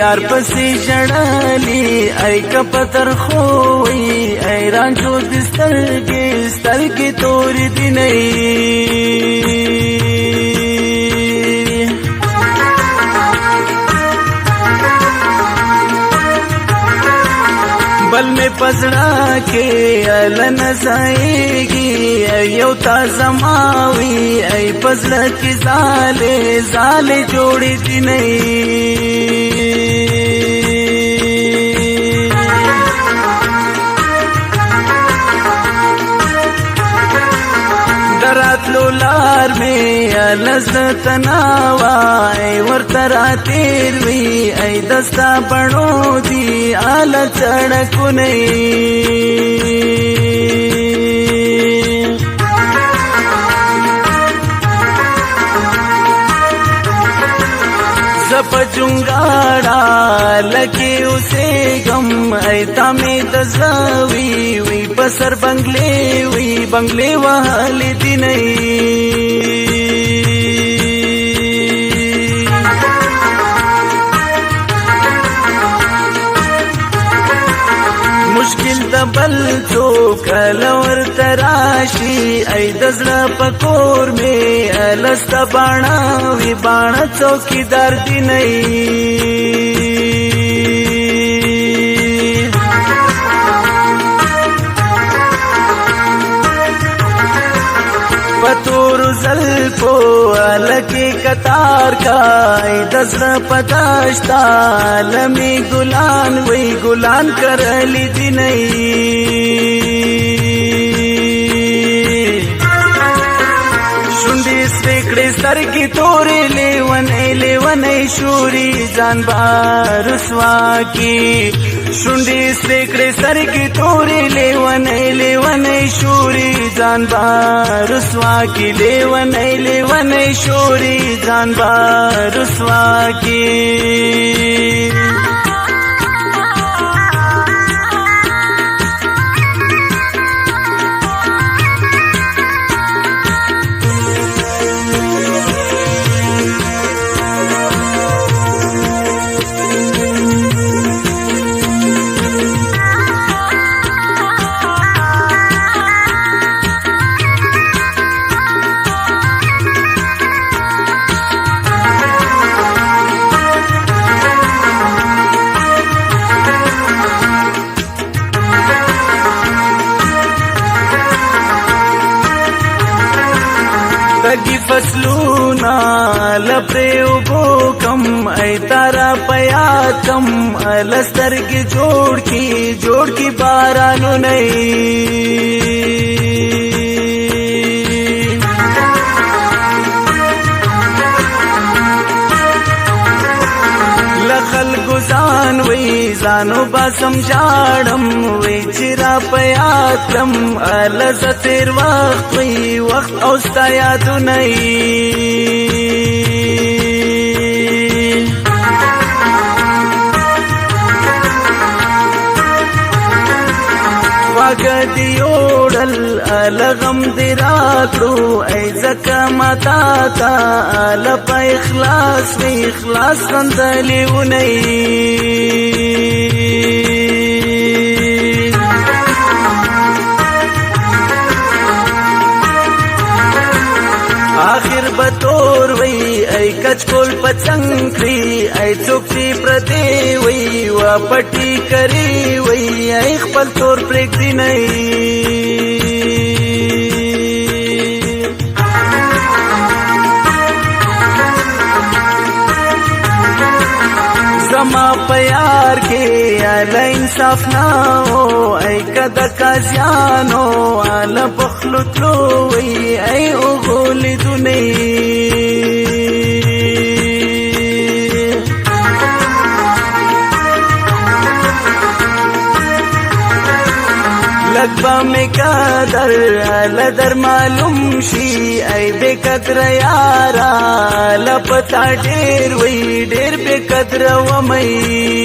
یار پسې ژړلې ای کپتر خو وي ایران شو د سترګې تورې دي نه بل میں پزړه کې لن زایږي یو تازه ماوي ای پزړه کې زاله جوړې دي نه دراتلو لار میں لذت ناوای ورترا تیر وی ای دستا بڼو دی آل چړکو نه زپ جونګاړه لکه اوسه غم ایتا می دزوی وی بسر بنگلے وحال دی نہیں مشکل دبل چوک لور تراشی ای دزړه پکور میں لستا بانا وی بانا چوکیدار دی نہیں پتور زلفو لکی کتار کائی دزر پتاشتا لمی گلان وی گلان کرلی دی نہیں شنڈی سریکڑی سترگی توری لیونے شوری جان بارسوا کی شنڈی سریکڑی سترگی توری لیونے شوری جان بارسوا کی لیونے شوری جان بارسوا کی تگی فصلونا لپریو بو کم ای تارا پیات کم لستر کی جوڑ کی بارانو نہیں لخل گزان وی زانو باسم جاڑم وی چرا پیاتم لز تیر وقت وی وقت اوستا یادو نہیں واگدی اوڑل لغم دی راکڑو ای زکا ماتا تا لپا اخلاص وی اخلاص رندلیو نہیں آخر بطور وی ای کچ کول پچنکری ای چوکتی پردی وی و پٹی کری وی ای خپل تور پریک دی نہیں زما پیار کے اعلی انصاف نہ ہو اے کدا کا زیانو ال بخلتلو وی اے اوغول دنی لگبا میں قدر لدر معلوم شی اے بے قدر یارا لپتا ډیر وی ډیر بے قدر و مئی